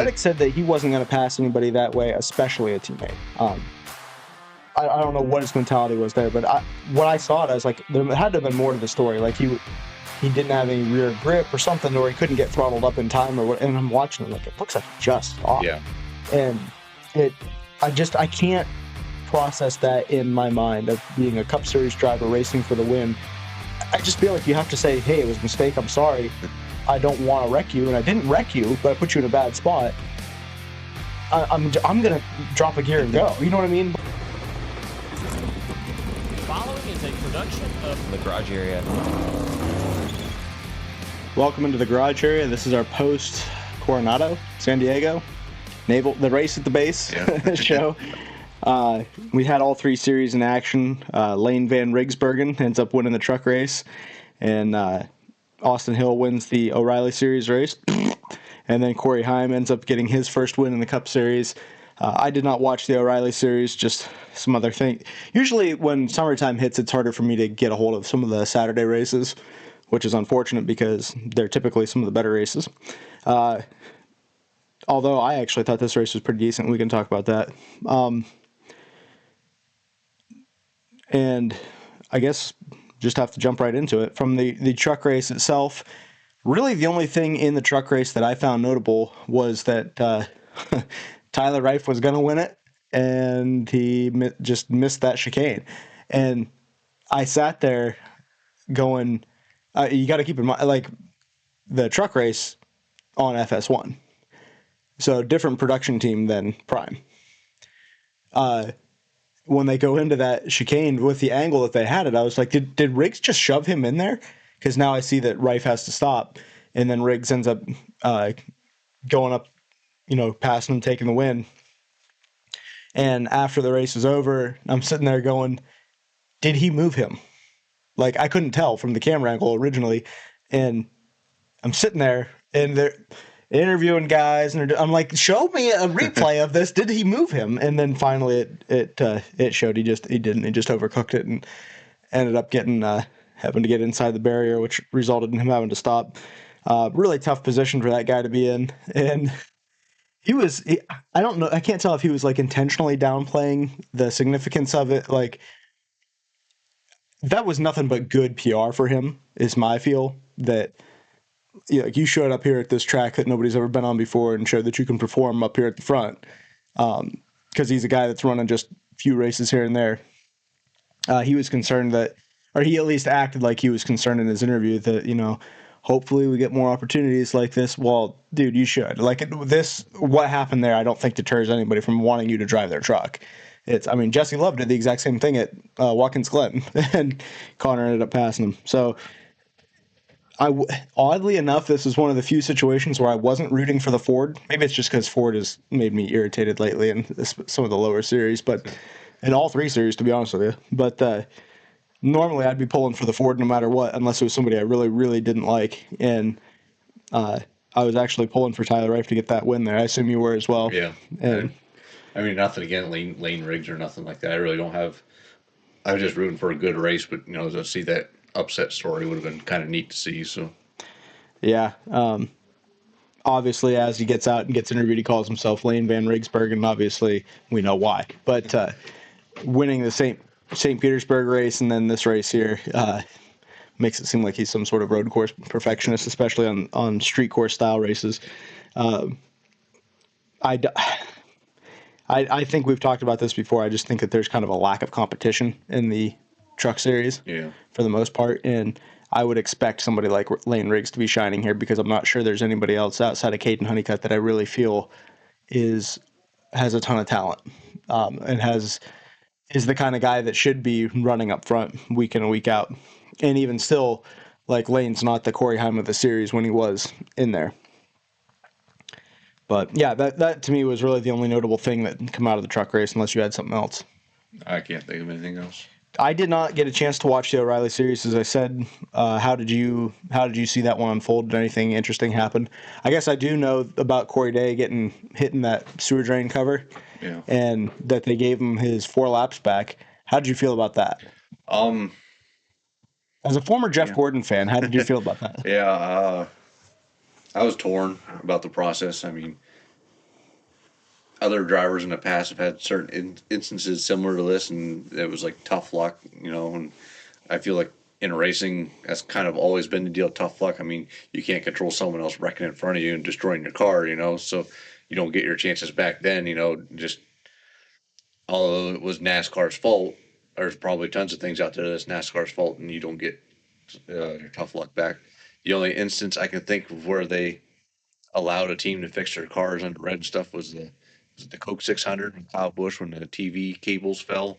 Reddick said that he wasn't going to pass anybody that way, especially a teammate. I don't know what his mentality was there, but when I saw it, I was like, there had to have been more to the story. Like he didn't have any rear grip or something, or he couldn't get throttled up in time, or what. And I'm watching it like it looks like he just stopped. Yeah. And I can't process that in my mind of being a Cup Series driver racing for the win. I just feel like you have to say, hey, it was a mistake. I'm sorry. I don't want to wreck you, and I didn't wreck you, but I put you in a bad spot. I'm gonna drop a gear and go. You know what I mean? Following is a production of the Garage Area. Welcome into the Garage Area. This is our post Coronado, San Diego, Navel, the race at the base show. We had all three series in action. Lane Van Rigsbergen ends up winning the truck race, and Austin Hill wins the O'Reilly Series race. And then Corey Heim ends up getting his first win in the Cup Series. I did not watch the O'Reilly Series, just some other thing. Usually when summertime hits, it's harder for me to get a hold of some of the Saturday races, which is unfortunate because they're typically some of the better races. Although I actually thought this race was pretty decent. We can talk about that. And I guess just have to jump right into it. From the truck race itself, really the only thing in the truck race that I found notable was that Tyler Reif was going to win it, and he just missed that chicane. And I sat there going, you got to keep in mind, like, the truck race on FS1. So different production team than Prime. When they go into that chicane with the angle that they had it, I was like, did Riggs just shove him in there? Because now I see that Reif has to stop, and then Riggs ends up going up, passing him, taking the win. And after the race is over, I'm sitting there going, did he move him? Like, I couldn't tell from the camera angle originally. And I'm sitting there, and they're interviewing guys, and I'm like, show me a replay of this. Did he move him? And then finally it showed he didn't. He just overcooked it and ended up having to get inside the barrier, which resulted in him having to stop. Really tough position for that guy to be in. And I don't know, I can't tell if he was like intentionally downplaying the significance of it. Like, that was nothing but good PR for him, is my feel. That you showed up here at this track that nobody's ever been on before and showed that you can perform up here at the front. Because he's a guy that's running just a few races here and there. He was concerned or he at least acted like he was concerned in his interview that, hopefully we get more opportunities like this. Well, dude, you should. Like, what happened there, I don't think deters anybody from wanting you to drive their truck. Jesse Love did the exact same thing at Watkins Glen, and Connor ended up passing him. So, oddly enough, this is one of the few situations where I wasn't rooting for the Ford. Maybe it's just because Ford has made me irritated lately in some of the lower series, but in all three series, to be honest with you. But normally I'd be pulling for the Ford no matter what, unless it was somebody I really, really didn't like. And I was actually pulling for Tyler Reif to get that win there. I assume you were as well. Yeah. And nothing against Lane Riggs or nothing like that. I really don't have. I was just rooting for a good race, but to see that upset story would have been kind of neat to see. So. Yeah. Obviously, as he gets out and gets interviewed, he calls himself Lane Van Rigsbergen. Obviously, we know why. But winning the St. Petersburg race and then this race here makes it seem like he's some sort of road course perfectionist, especially on street course style races. I think we've talked about this before. I just think that there's kind of a lack of competition in the truck series for the most part. And I would expect somebody like Lane Riggs to be shining here because I'm not sure there's anybody else outside of Caden Honeycutt that I really feel has a ton of talent and is the kind of guy that should be running up front week in and week out. And even still, like, Lane's not the Corey Heim of the series when he was in there. But yeah, that to me was really the only notable thing that come out of the truck race, unless you had something else. I can't think of anything else. I did not get a chance to watch the O'Reilly series, as I said. How did you see that one unfold? Did anything interesting happen? I guess I do know about Corey Day hitting that sewer drain cover, and that they gave him his 4 laps back. How did you feel about that? As a former Jeff Gordon fan, how did you feel about that? I was torn about the process. other drivers in the past have had certain instances similar to this, and it was like tough luck, and I feel like in racing, that's kind of always been the deal, tough luck. I mean, you can't control someone else wrecking in front of you and destroying your car, so you don't get your chances back then, just although it was NASCAR's fault, there's probably tons of things out there that's NASCAR's fault, and you don't get your tough luck back. The only instance I can think of where they allowed a team to fix their cars under red stuff was the Coke 600 and Kyle Busch when the TV cables fell.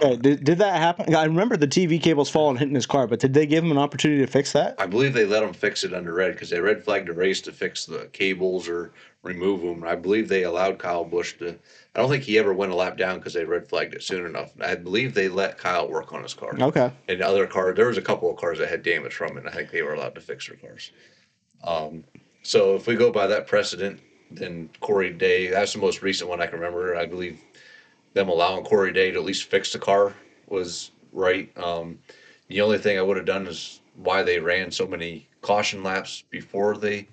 Okay, did that happen? I remember the TV cables falling and hitting his car, but did they give him an opportunity to fix that? I believe they let them fix it under red because they red flagged the race to fix the cables or remove them. I believe they allowed Kyle Busch to. I don't think he ever went a lap down because they red flagged it soon enough. I believe they let Kyle work on his car. Okay. And the other car, there was a couple of cars that had damage from it, and I think they were allowed to fix their cars. So if we go by that precedent, then Corey Day, that's the most recent one I can remember. I believe them allowing Corey Day to at least fix the car was right. The only thing I would have done is why they ran so many caution laps before they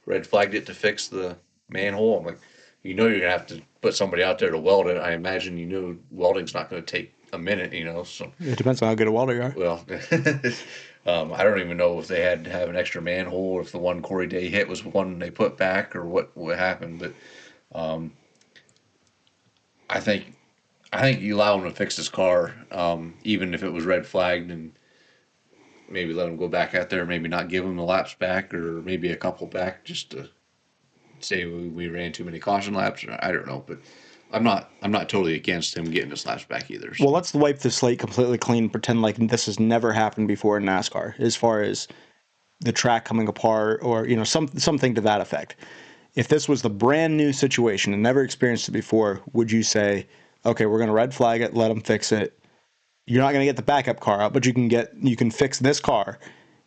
red flagged it to fix the manhole. I'm like, you're gonna have to put somebody out there to weld it. I imagine welding's not going to take a minute, So It depends on how good a welder you are. well, I don't even know if they had to have an extra manhole or if the one Corey Day hit was one they put back or what happened. But I think you allow him to fix his car, even if it was red flagged, and maybe let him go back out there, maybe not give him the laps back or maybe a couple back just to say we ran too many caution laps. Or I don't know, but I'm not totally against him getting his laps back either. So. Well, let's wipe the slate completely clean, pretend like this has never happened before in NASCAR, as far as the track coming apart or something to that effect. If this was the brand new situation and never experienced it before, would you say, okay, we're going to red flag it, let them fix it? You're not going to get the backup car out, but you can fix this car,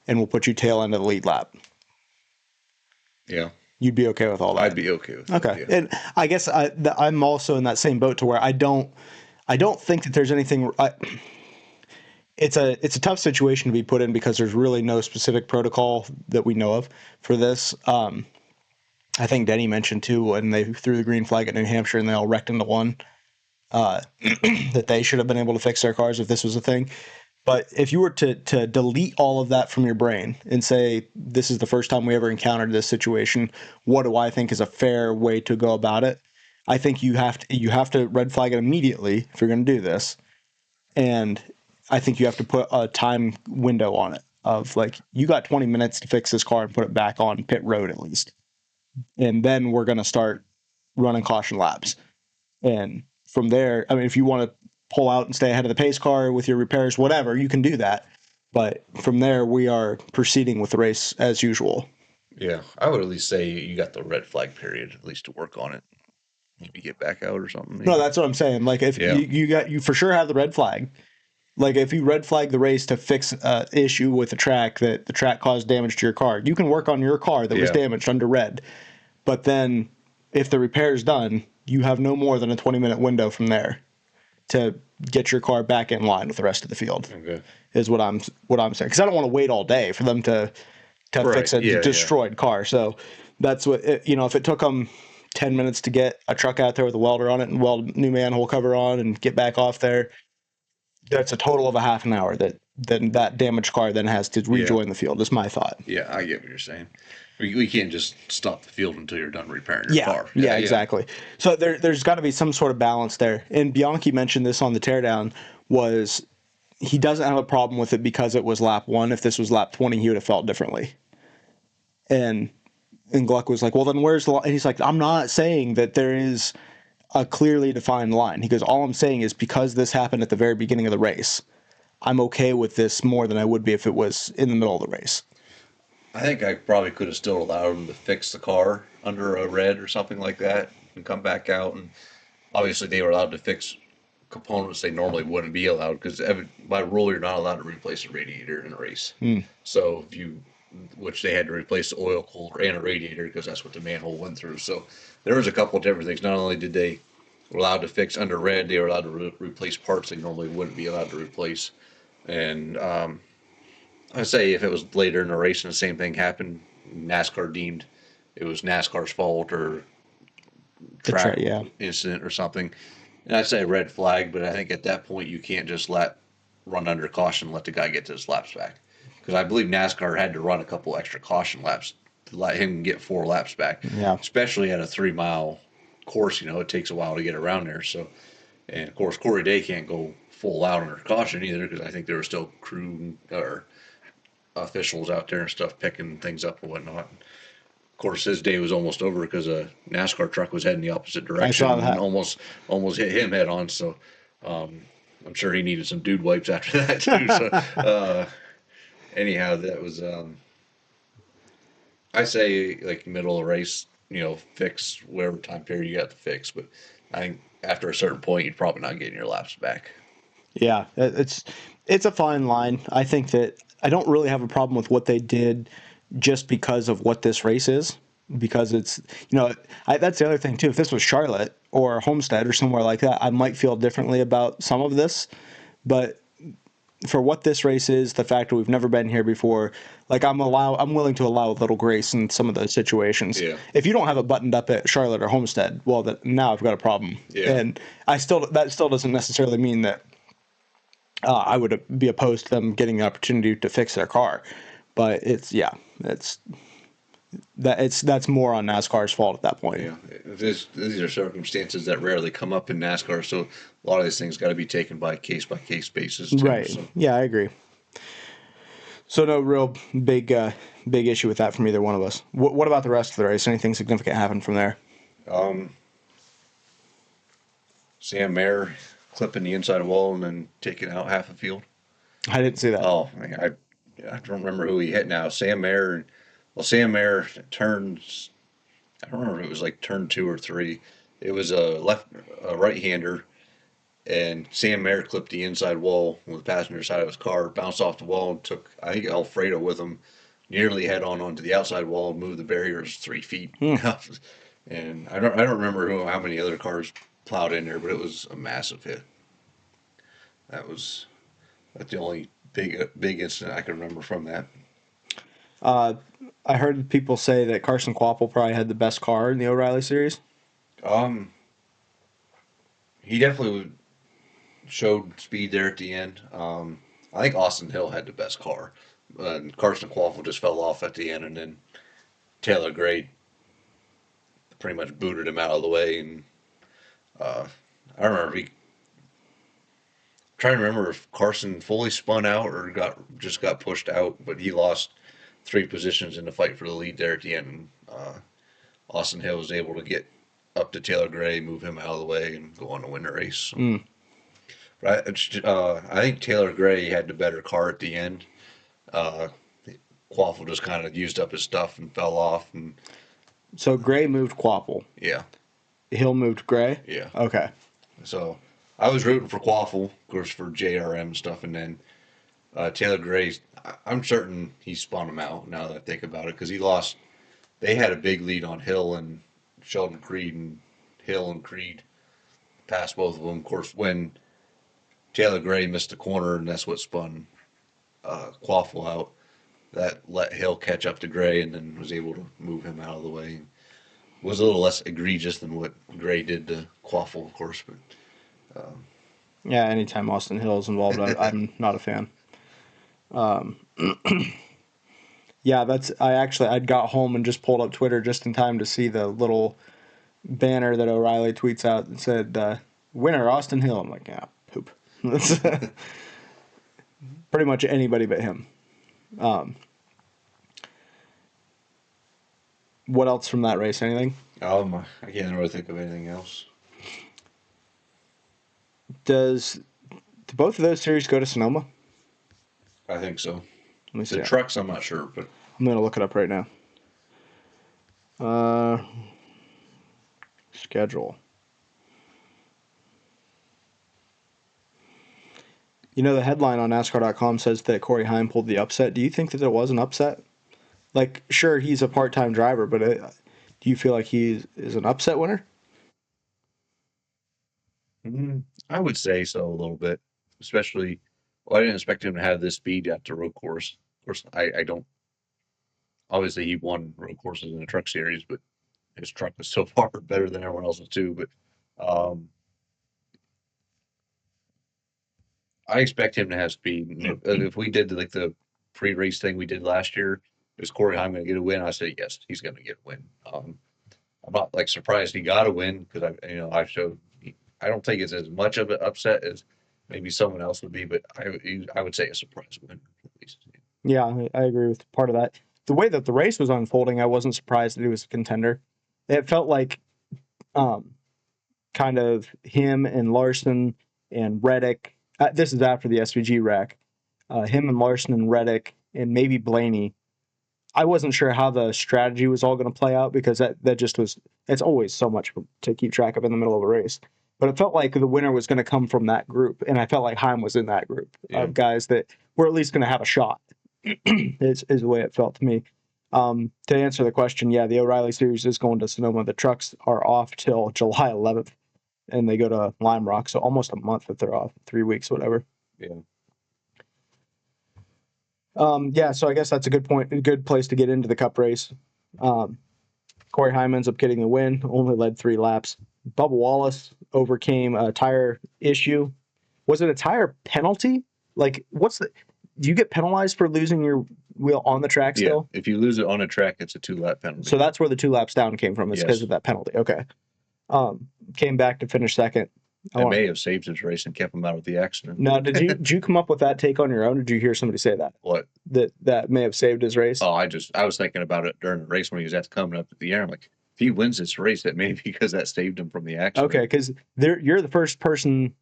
and we'll put you tail end of the lead lap. Yeah. You'd be okay with all that. I'd be okay with that. Okay, Yeah. and I guess I'm also in that same boat to where I don't think that there's anything. It's a tough situation to be put in because there's really no specific protocol that we know of for this. I think Denny mentioned too when they threw the green flag at New Hampshire and they all wrecked into one. That they should have been able to fix their cars if this was a thing. But if you were to delete all of that from your brain and say, this is the first time we ever encountered this situation, what do I think is a fair way to go about it? I think you have to red flag it immediately if you're going to do this. And I think you have to put a time window on it of like, you got 20 minutes to fix this car and put it back on pit road at least. And then we're going to start running caution laps. And from there, I mean, if you want to pull out and stay ahead of the pace car with your repairs, whatever, you can do that. But from there, we are proceeding with the race as usual. Yeah, I would at least say you got the red flag period at least to work on it. Maybe get back out or something. Maybe. No, that's what I'm saying. Like if you for sure have the red flag. Like if you red flag the race to fix an issue with the track that the track caused damage to your car, you can work on your car that was damaged under red. But then if the repair is done, you have no more than a 20-minute window from there to get your car back in line with the rest of the field. Okay. Is what I'm saying, because I don't want to wait all day for them to fix a destroyed car. So that's what if it took them 10 minutes to get a truck out there with a welder on it and weld a new manhole cover on and get back off there, that's a total of a half an hour that damaged car then has to rejoin the field. Is my thought. Yeah, I get what you're saying. We can't just stop the field until you're done repairing your car. Yeah, exactly. So there's got to be some sort of balance there. And Bianchi mentioned this on the teardown, was he doesn't have a problem with it because it was lap 1. If this was lap 20, he would have felt differently. And Gluck was like, well, then where's the line? And he's like, I'm not saying that there is a clearly defined line. He goes, all I'm saying is because this happened at the very beginning of the race, I'm okay with this more than I would be if it was in the middle of the race. I think I probably could have still allowed him to fix the car under a red or something like that and come back out. And obviously they were allowed to fix components they normally wouldn't be allowed because by rule you're not allowed to replace a radiator in a race. So which they had to replace the oil cooler and a radiator because that's what the manhole went through. So there was a couple of different things. Not only did they were allowed to fix under red, they were allowed to replace parts they normally wouldn't be allowed to replace. And I'd say if it was later in the race and the same thing happened, NASCAR deemed it was NASCAR's fault or track yeah. incident or something. And I'd say red flag, but I think at that point you can't just run under caution and let the guy get to his laps back. Because I believe NASCAR had to run a couple extra caution laps to let him get 4 laps back. Yeah. Especially at a 3-mile course, it takes a while to get around there. So, and of course Corey Day can't go full out under caution either because I think there were still crew or officials out there and stuff picking things up and whatnot. Of course, his day was almost over because a NASCAR truck was heading the opposite direction saw that. and almost hit him head on. So I'm sure he needed some dude wipes after that too. So anyhow, that was I say like middle of the race, fix whatever time period you got to fix. But I think after a certain point, you're probably not getting your laps back. Yeah, it's a fine line. I think that I don't really have a problem with what they did just because of what this race is. Because it's, that's the other thing too. If this was Charlotte or Homestead or somewhere like that, I might feel differently about some of this. But for what this race is, the fact that we've never been here before, like I'm willing to allow a little grace in some of those situations. Yeah. If you don't have it buttoned up at Charlotte or Homestead, well, now I've got a problem. Yeah. And that still doesn't necessarily mean that I would be opposed to them getting the opportunity to fix their car. But that's more on NASCAR's fault at that point. Yeah, these are circumstances that rarely come up in NASCAR, so a lot of these things got to be taken by case basis. Too, Right. So. Yeah, I agree. So no real big issue with that from either one of us. What about the rest of the race? Anything significant happened from there? Sam Mayer clipping the inside wall and then taking out half a field. I didn't see that. Oh, man, I don't remember who he hit now. Sam Mayer turns. I don't remember if it was like turn 2 or 3. It was a right-hander, and Sam Mayer clipped the inside wall on the passenger side of his car, bounced off the wall, and took, I think, Alfredo with him, nearly head on onto the outside wall and moved the barriers 3 feet. And I don't remember how many other cars plowed in there, but it was a massive hit. That's the only big incident I can remember from that. I heard people say that Carson Kvapil probably had the best car in the O'Reilly series. He definitely showed speed there at the end. I think Austin Hill had the best car. Carson Kvapil just fell off at the end, and then Taylor Gray pretty much booted him out of the way. And I remember trying to remember if Carson fully spun out or got pushed out, but he lost 3 positions in the fight for the lead there at the end. Austin Hill was able to get up to Taylor Gray, move him out of the way, and go on to win the race. But I think Taylor Gray had the better car at the end. Kvapil just kind of used up his stuff and fell off. And So Gray moved Kvapil. yeah, Hill moved Gray? yeah. Okay. So I was rooting for Kvapil, of course, for JRM stuff, and then Taylor Gray. I'm certain he spun him out now that I think about it because he lost. They had a big lead on Hill and Sheldon Creed, and Hill and Creed passed both of them. Of course, when Taylor Gray missed the corner, and that's what spun Kvapil out. That let Hill catch up to Gray, and then was able to move him out of the way. It was a little less egregious than what Gray did to Kvapil, of course, but. Yeah, anytime Austin Hill is involved, I'm not a fan. Yeah, I'd got home and just pulled up Twitter just in time to see the little banner that O'Reilly tweets out that said, winner Austin Hill. I'm like, yeah, poop. Pretty much anybody but him. What else from that race? Anything? I can't really think of anything else. Do both of those series go to Sonoma? I think so. Let me see. The trucks, I'm not sure, but I'm going to look it up right now. Schedule. The headline on NASCAR.com says that Corey Heim pulled the upset. Do you think that it was an upset? Like, sure, he's a part-time driver, but do you feel like he is an upset winner? I would say so a little bit. Especially, I didn't expect him to have this speed at the road course. Of course, I don't. Obviously, he won road courses in the truck series, but his truck was so far better than everyone else's too. But I expect him to have speed. And if we did like the pre-race thing we did last year, is Corey Heim going to get a win? I say yes, he's going to get a win. I'm not like surprised he got a win because I showed. I don't think it's as much of an upset as maybe someone else would be, but I would say a surprise win at least. Yeah, I agree with part of that. The way that the race was unfolding, I wasn't surprised that he was a contender. It felt like kind of him and Larson and Reddick. This is after the SVG wreck. Him and Larson and Reddick and maybe Blaney. I wasn't sure how the strategy was all going to play out because that just was. It's always so much to keep track of in the middle of a race. But it felt like the winner was going to come from that group, and I felt like Heim was in that group of guys that were at least going to have a shot. is the way it felt to me. To answer the question, yeah, the O'Reilly Series is going to Sonoma. The trucks are off till July 11th, and they go to Lime Rock, so almost a month that they're off, 3 weeks, whatever. Yeah. Yeah, so I guess that's a good place to get into the Cup race. Corey Heim ends up getting the win, only led 3 laps. Bubba Wallace overcame a tire issue. Was it a tire penalty? Like, do you get penalized for losing your wheel on the track still? Yeah, if you lose it on a track, it's a 2-lap penalty. So that's where the 2 laps down came from. It's because of that penalty. Okay. Came back to finish second. It may have saved his race and kept him out of the accident. Now, did you come up with that take on your own, or did you hear somebody say that? What? That may have saved his race? Oh, I was thinking about it during the race when he was coming up at the air. I'm like, if he wins this race, that may be because that saved him from the accident. Okay, because you're the first person,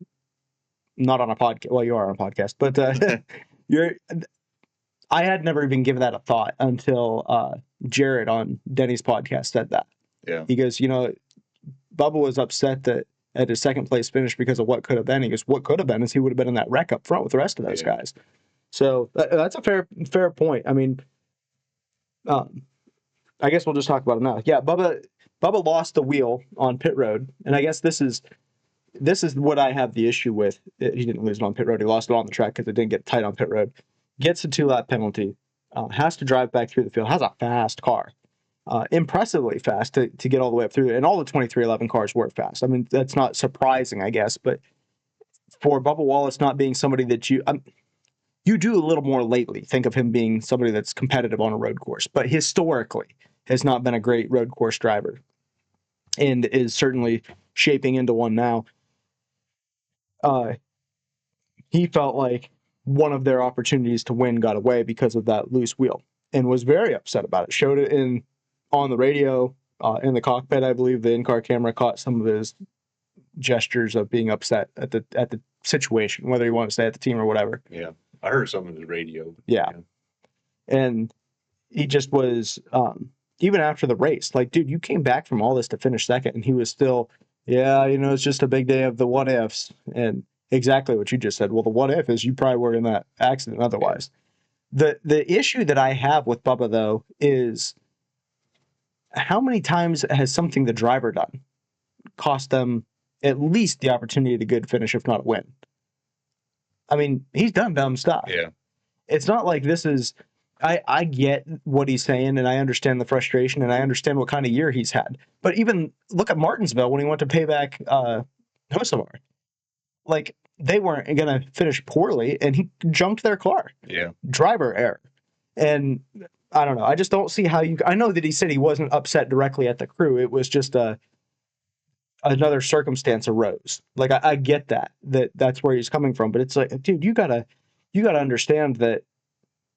not on a podcast. Well, you are on a podcast, but I had never even given that a thought until Jared on Denny's podcast said that. Yeah. He goes, Bubba was upset that at his second place finish because of what could have been. He goes, what could have been is he would have been in that wreck up front with the rest of those guys. So that's a fair point. I mean, I guess we'll just talk about it now. Yeah, Bubba lost the wheel on pit road, and I guess this is what I have the issue with. He didn't lose it on pit road. He lost it on the track because it didn't get tight on pit road. Gets a 2-lap penalty. Has to drive back through the field. Has a fast car. Impressively fast to get all the way up through. And all the 2311 cars were fast. I mean, that's not surprising, I guess. But for Bubba Wallace not being somebody that you do a little more lately. Think of him being somebody that's competitive on a road course. But historically has not been a great road course driver. And is certainly shaping into one now. He felt like one of their opportunities to win got away because of that loose wheel and was very upset about it. Showed it on the radio, in the cockpit. I believe the in-car camera caught some of his gestures of being upset at the situation, whether you want to say at the team or whatever. Yeah. I heard some of the radio. Yeah. And he just was, even after the race, like, dude, you came back from all this to finish second, and he was still, it's just a big day of the what ifs. And exactly what you just said. Well, the what if is you probably were in that accident otherwise. The issue that I have with Bubba, though, is how many times has something the driver done cost them at least the opportunity to good finish, if not a win? I mean, he's done dumb stuff. Yeah. It's not like this is... I get what he's saying, and I understand the frustration, and I understand what kind of year he's had. But even look at Martinsville when he went to pay back Hocevar. Like, they weren't going to finish poorly, and he jumped their car. Yeah. Driver error. And I don't know. I just don't see how you... I know that he said he wasn't upset directly at the crew. It was just another circumstance arose. Like, I get that's where he's coming from. But it's like, dude, you gotta understand that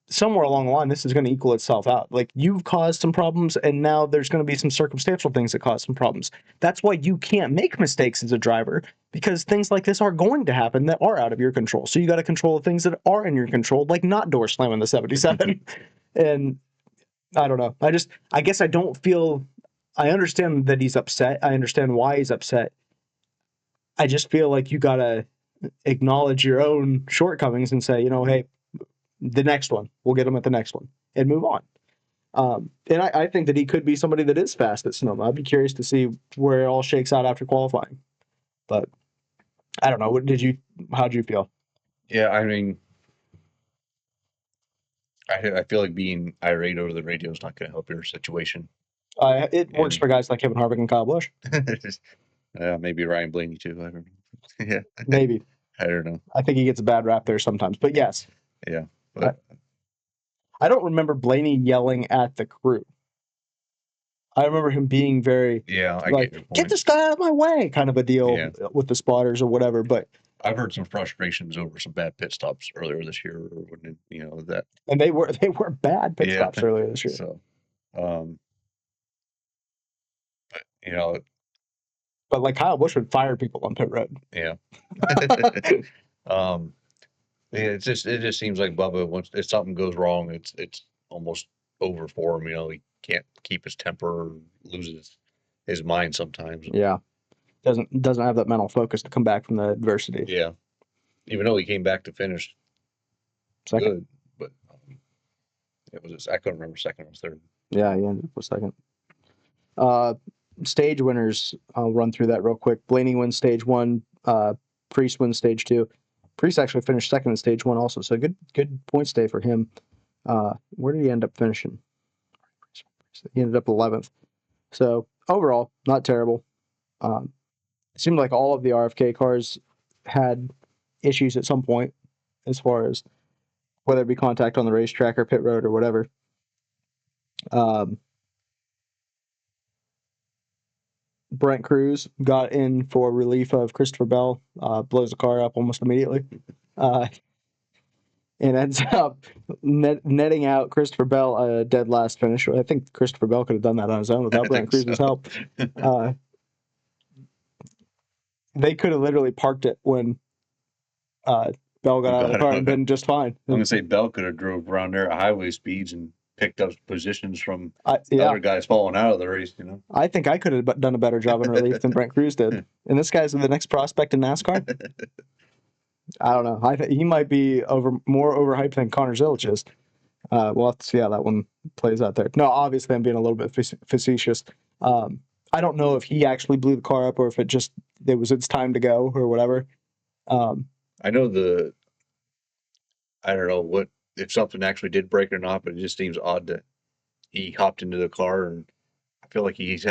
somewhere along the line, this is going to equal itself out. Like, you've caused some problems, and now there's going to be some circumstantial things that cause some problems. That's why you can't make mistakes as a driver, because things like this are going to happen that are out of your control. So you got to control the things that are in your control, like not door slamming the 77. And I don't know. I guess I don't feel... I understand that he's upset. I understand why he's upset. I just feel like you got to acknowledge your own shortcomings and say, hey, the next one, we'll get him at the next one and move on. And I think that he could be somebody that is fast at Sonoma. I'd be curious to see where it all shakes out after qualifying. But I don't know. How'd you feel? Yeah, I mean, I feel like being irate over the radio is not going to help your situation. It works And- for guys like Kevin Harvick and Kyle Busch. Maybe Ryan Blaney too. I don't know. Yeah, Maybe. I don't know. I think he gets a bad rap there sometimes. But yes, Yeah, but I don't remember Blaney yelling at the crew. I remember him being very yeah, I like, get your get point. this guy out of my way, kind of a deal Yeah. with the spotters or whatever. But I've heard some frustrations over some bad pit stops earlier this year, or when that. and they were bad pit Yeah. stops earlier this year. So, but But like Kyle Busch would fire people on pit road. yeah. Yeah, it just seems like Bubba, once if something goes wrong, it's almost over for him. He can't keep his temper, or loses his mind sometimes. Yeah, doesn't have that mental focus to come back from the adversity. Yeah, even though he came back to finish Second. good, but I couldn't remember second or third. Yeah, he ended up with second. Stage winners, I'll run through that real quick. Blaney wins stage 1. Priest wins stage 2. Priest actually finished second in stage 1 also, so good points day for him. Where did he end up finishing? He ended up 11th. So overall, not terrible. It seemed like all of the RFK cars had issues at some point, as far as whether it be contact on the racetrack or pit road or whatever. Brent Cruz got in for relief of Christopher Bell, blows the car up almost immediately, and ends up netting out Christopher Bell a dead last finish. I think Christopher Bell could have done that on his own without Brent Cruz's help. They could have literally parked it when Bell got out of the car and been just fine. I'm gonna say Bell could have drove around there at highway speeds and picked up positions from Yeah. other guys falling out of the race. I think I could have done a better job in relief than Brent Cruz did. And this guy's the next prospect in NASCAR. I don't know. I think he might be more overhyped than Connor Zilic is. We'll have to see how that one plays out there. No, obviously I'm being a little bit facetious. I don't know if he actually blew the car up or if it was its time to go or whatever. I know I don't know what if something actually did break or not, but it just seems odd that he hopped into the car, and I feel like this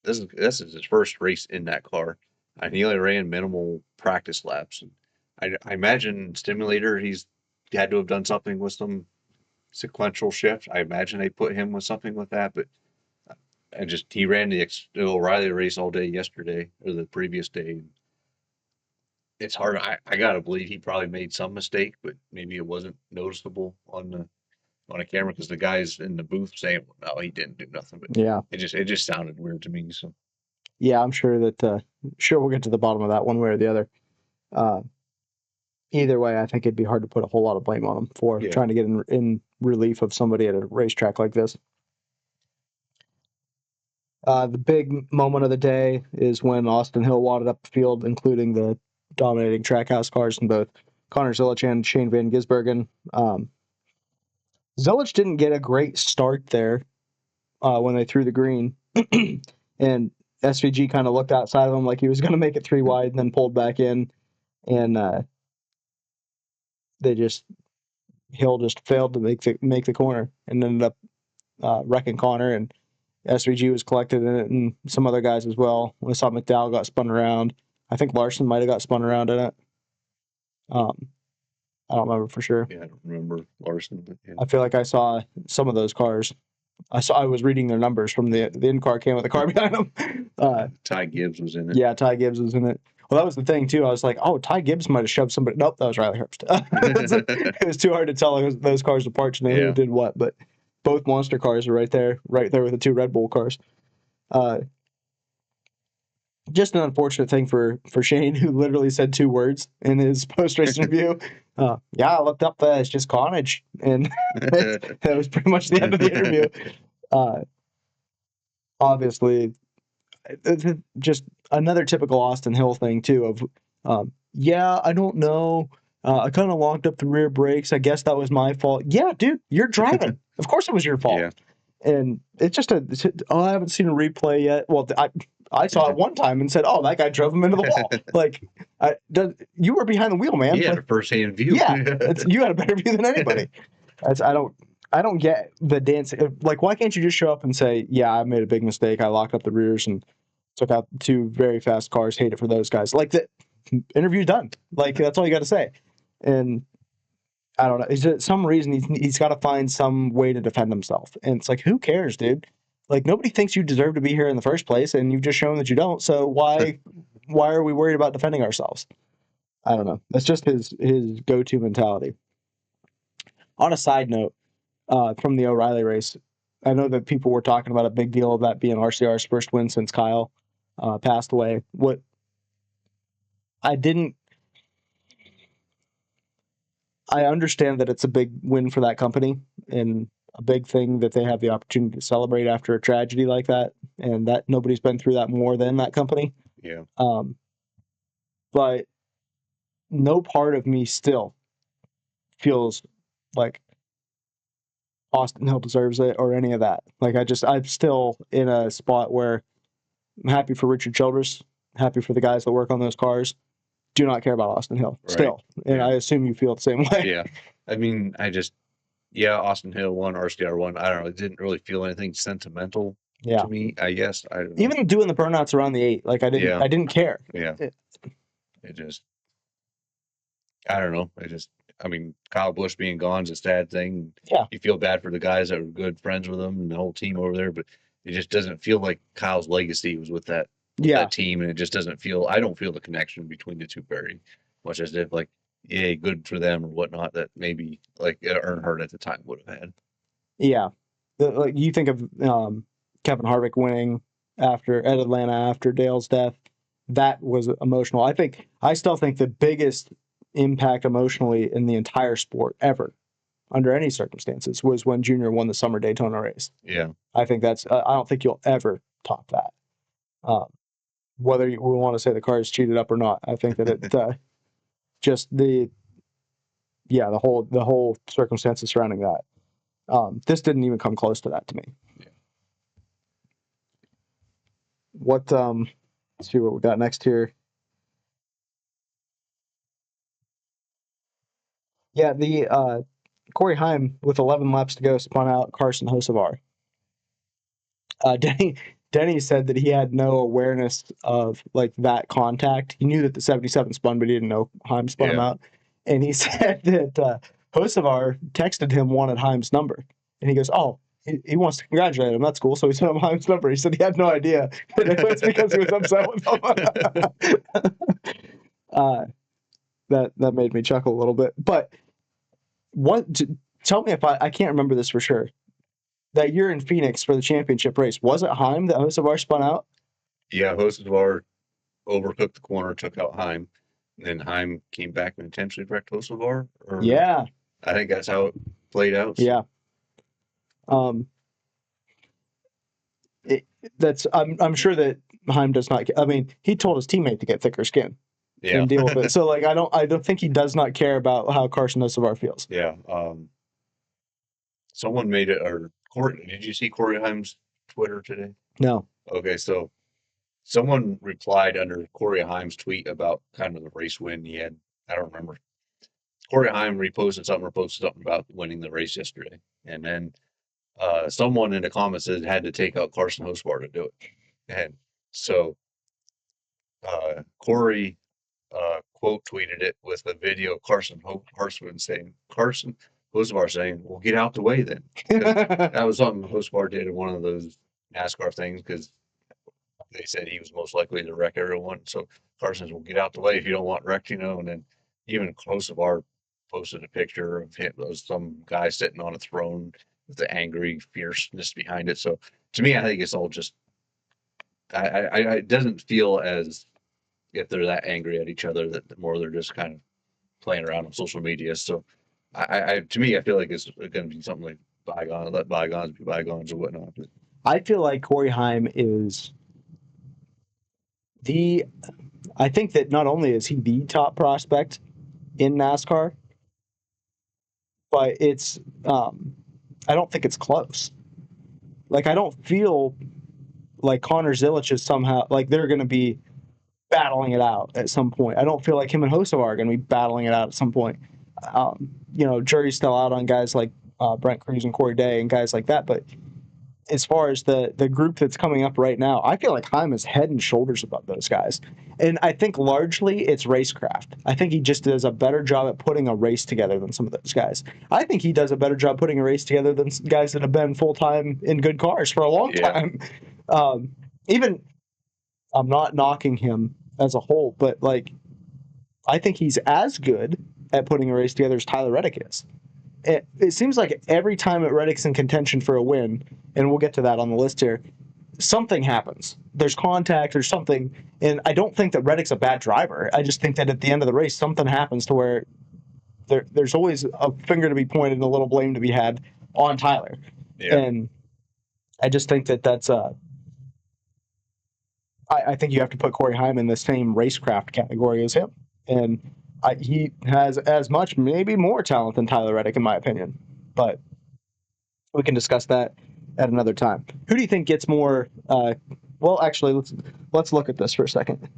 is his first race in that car, and he only ran minimal practice laps. And I imagine stimulator, he's had to have done something with some sequential shift. I imagine they put him with something with that, but he ran the O'Reilly race all day yesterday or the previous day. It's hard. I gotta believe he probably made some mistake, but maybe it wasn't noticeable on a camera because the guys in the booth saying, "No, he didn't do nothing." But Yeah, it just sounded weird to me. So yeah, I'm sure that we'll get to the bottom of that one way or the other. Either way, I think it'd be hard to put a whole lot of blame on him for trying to get in relief of somebody at a racetrack like this. The big moment of the day is when Austin Hill wadded up the field, including the dominating Trackhouse cars in both Connor Zilic and Shane Van Gisbergen. Zilic didn't get a great start there when they threw the green, and SVG kind of looked outside of him like he was going to make it 3 wide and then pulled back in, and Hill just failed to make the corner and ended up wrecking Connor, and SVG was collected in it, and some other guys as well. I saw McDowell got spun around. I think Larson might have got spun around in it. I don't remember for sure. yeah, I don't remember Larson, but yeah. I feel like I saw some of those cars. I was reading their numbers from the in-car cam with the car behind them. Ty Gibbs was in it. Yeah, Ty Gibbs was in it. Well, that was the thing too. I was like, oh, Ty Gibbs might have shoved somebody. Nope, that was Riley Herbst. It was too hard to tell those cars apart to know who did what. But both monster cars are right there with the 2 Red Bull cars. Just an unfortunate thing for Shane, who literally said 2 words in his post-race interview. Yeah, I looked up it's just carnage, and that was pretty much the end of the interview. Obviously, just another typical Austin Hill thing too. Of yeah, I don't know. I kind of locked up the rear brakes. I guess that was my fault. Yeah, dude, you're driving. Of course it was your fault. Yeah. And it's just I haven't seen a replay yet. Well, I saw it one time and said, "Oh, that guy drove him into the wall." Like, you were behind the wheel, man. He had a first-hand view. Yeah, you had a better view than anybody. I don't I don't get the dance. Like, why can't you just show up and say, yeah, I made a big mistake. I locked up the rears and took out 2 very fast cars. Hate it for those guys. Like, the interview's done. Like, that's all you got to say. And I don't know. It's just some reason he's got to find some way to defend himself. And it's like, who cares, dude? Like, nobody thinks you deserve to be here in the first place, and you've just shown that you don't. So why are we worried about defending ourselves? I don't know. That's just his go-to mentality. On a side note, from the O'Reilly race, I know that people were talking about a big deal of that being RCR's first win since Kyle passed away. What I didn't, I understand that it's a big win for that company and a big thing that they have the opportunity to celebrate after a tragedy like that, and that nobody's been through that more than that company. Yeah. But no part of me still feels like Austin Hill deserves it or any of that. Like, I'm still in a spot where I'm happy for Richard Childress, happy for the guys that work on those cars. Do not care about Austin Hill still. And yeah. I assume you feel the same way. Yeah. I mean, Austin Hill won, RCR won. I don't know. It didn't really feel anything sentimental to me, I guess. I don't know. Even doing the burnouts around the 8, like, I didn't care. Yeah. I don't know. I mean, Kyle Busch being gone is a sad thing. Yeah. You feel bad for the guys that were good friends with him and the whole team over there, but it just doesn't feel like Kyle's legacy was with that team, and it just doesn't feel. I don't feel the connection between the two very much as if, like, yeah, good for them or whatnot, that maybe like Earnhardt at the time would have had. Yeah, like, you think of Kevin Harvick winning at Atlanta after Dale's death. That was emotional. I still think the biggest impact emotionally in the entire sport ever, under any circumstances, was when Junior won the Summer Daytona race. Yeah, I think I don't think you'll ever top that. Whether we want to say the cars cheated up or not, I think that it just the whole circumstances surrounding that. This didn't even come close to that to me. Yeah. What let's see what we got next here. Yeah, the Corey Heim with 11 laps to go spun out Carson Hocevar. Denny said that he had no awareness of, like, that contact. He knew that the 77 spun, but he didn't know Heim spun him out. And he said that Hocevar texted him, wanted Heim's number. And he goes, oh, he wants to congratulate him. That's cool. So he sent him Heim's number. He said he had no idea. It was because he was upset with him. That made me chuckle a little bit. But tell me if I can't remember this for sure. That year in Phoenix for the championship race, was it Heim that Hocevar spun out? Yeah, Hocevar overcooked the corner, took out Heim, and then Heim came back and intentionally wrecked Hocevar. Yeah, I think that's how it played out. Yeah. I'm sure that Heim does not. I mean, he told his teammate to get thicker skin and deal with it. So, like, I don't think he does not care about how Carson Hocevar feels. Yeah. Someone made it, or Corey, did you see Corey Heim's Twitter today? No. Okay, so someone replied under Corey Heim's tweet about kind of the race win he had. I don't remember. Corey Heim reposted something or posted something about winning the race yesterday. And then someone in the comments said had to take out Carson Hocevar to do it. And so Corey quote tweeted it with a video of Carson Hocevar saying, well, get out the way then. That was something Hocevar did in one of those NASCAR things, because they said he was most likely to wreck everyone. So Carson says, well, get out the way if you don't want wrecked, And then even Hocevar posted a picture of him, some guy sitting on a throne with the angry fierceness behind it. So to me, I think it's all just, it doesn't feel as if they're that angry at each other, that more they're just kind of playing around on social media. So to me, I feel like it's going to be something like let bygones be bygones or whatnot. I feel like Corey Heim is I think that not only is he the top prospect in NASCAR, but it's, I don't think it's close. Like, I don't feel like Connor Zilic is somehow, like, they're going to be battling it out at some point. I don't feel like him and Hocevar are going to be battling it out at some point. Jury's still out on guys like Brent Cruz and Corey Day and guys like that. But as far as the group that's coming up right now, I feel like Heim is head and shoulders above those guys. And I think largely it's racecraft. I think he just does a better job at putting a race together than some of those guys. I think he does a better job putting a race together than guys that have been full-time in good cars for a long time. Even, I'm not knocking him as a whole, but like, I think he's as good at putting a race together as Tyler Reddick is. It seems like every time that Reddick's in contention for a win, and we'll get to that on the list here, something happens. There's contact, there's something, and I don't think that Reddick's a bad driver. I just think that at the end of the race, something happens to where there's always a finger to be pointed and a little blame to be had on Tyler. Yeah. And I just think that's I think you have to put Corey Heim in the same racecraft category as him. And he has as much, maybe more talent than Tyler Reddick, in my opinion. But we can discuss that at another time. Who do you think gets more? Well, actually, let's look at this for a second.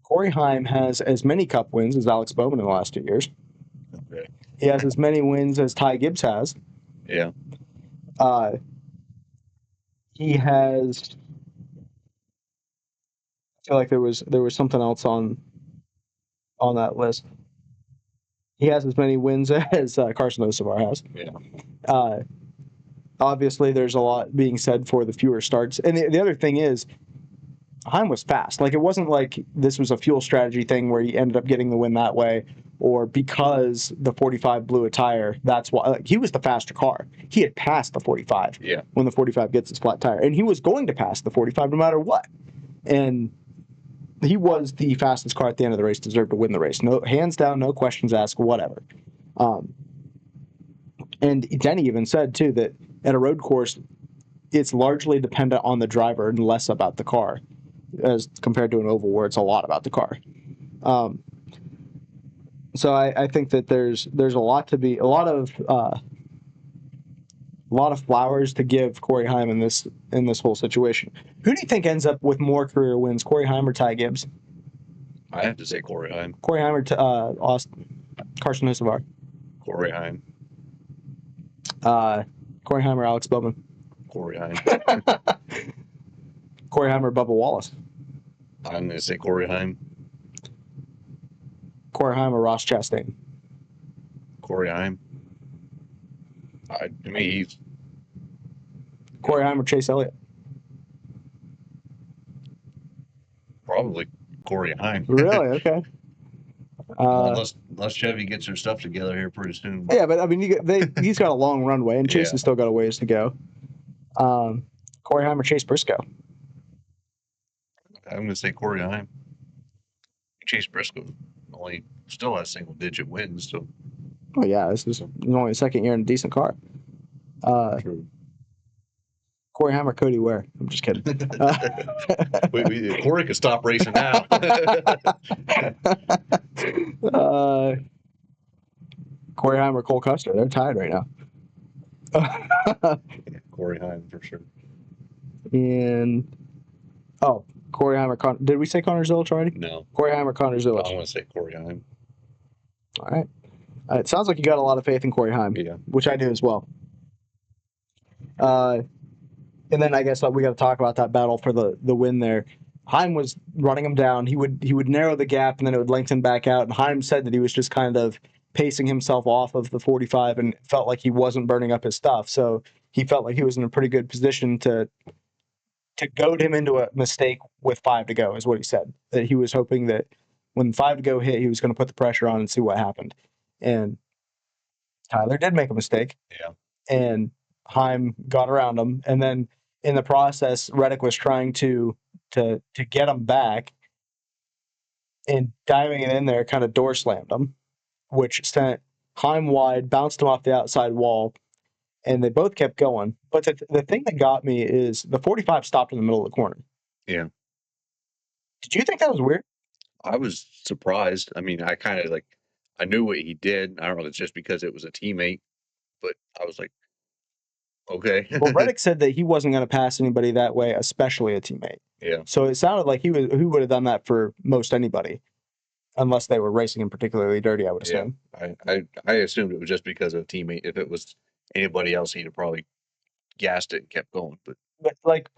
Corey Heim has as many Cup wins as Alex Bowman in the last 2 years. Okay. He has as many wins as Ty Gibbs has. Yeah. He has. I feel like there was something else on that list. He has as many wins as Carson Osavar has. Yeah. Obviously, there's a lot being said for the fewer starts. And the other thing is, Heim was fast. Like, it wasn't like this was a fuel strategy thing where he ended up getting the win that way, or because the 45 blew a tire, that's why. Like, he was the faster car. He had passed the 45 when the 45 gets its flat tire. And he was going to pass the 45 no matter what. And he was the fastest car at the end of the race, deserved to win the race. No, hands down, no questions asked, whatever. And Denny even said, too, that at a road course, it's largely dependent on the driver and less about the car, as compared to an oval where it's a lot about the car. So I think that there's a lot of flowers to give Corey Heim in this whole situation. Who do you think ends up with more career wins, Corey Heim or Ty Gibbs? I have to say Corey Heim. Corey Heim or Carson Hocevar? Corey Heim. Corey Heim or Alex Bowman? Corey Heim. Corey Heim or Bubba Wallace? I'm going to say Corey Heim. Corey Heim or Ross Chastain? Corey Heim. To me, he's... Corey Heim or Chase Elliott? Probably Corey Heim. Really? Okay. Unless Chevy gets their stuff together here pretty soon. Yeah, but I mean, he's got a long runway, and Chase has still got a ways to go. Corey Heim or Chase Briscoe? I'm going to say Corey Heim. Chase Briscoe still has single-digit wins, so... Oh, yeah, this is only the second year in a decent car. True. Corey Heim or Cody Ware? I'm just kidding. Corey could stop racing now. Corey Heim or Cole Custer? They're tied right now. Corey Heim, for sure. And... Oh, Corey Heim or did we say Connor Zillich already? No. Corey Heim or Connor Zillich? I want to say Corey Heim. All right. It sounds like you got a lot of faith in Corey Heim, which I do as well. And then I guess we got to talk about that battle for the win there. Heim was running him down. He would narrow the gap, and then it would lengthen back out. And Heim said that he was just kind of pacing himself off of the 45 and felt like he wasn't burning up his stuff. So he felt like he was in a pretty good position to goad him into a mistake with 5 to go, is what he said. That he was hoping that when 5 to go hit, he was going to put the pressure on and see what happened. And Tyler did make a mistake. Yeah. And Heim got around him. And then in the process, Reddick was trying to get him back, and diving it in there kind of door slammed him, which sent Heim wide, bounced him off the outside wall, and they both kept going. But the thing that got me is the 45 stopped in the middle of the corner. Yeah. Did you think that was weird? I was surprised. I mean, I kind of I knew what he did. I don't know if it's just because it was a teammate, but I was like, okay. Well, Reddick said that he wasn't going to pass anybody that way, especially a teammate. Yeah. So it sounded like he would have done that for most anybody. unless they were racing him particularly dirty, I would Yeah, assume. I assumed it was just because of a teammate. If it was anybody else, he'd have probably gassed it and kept going. But But like,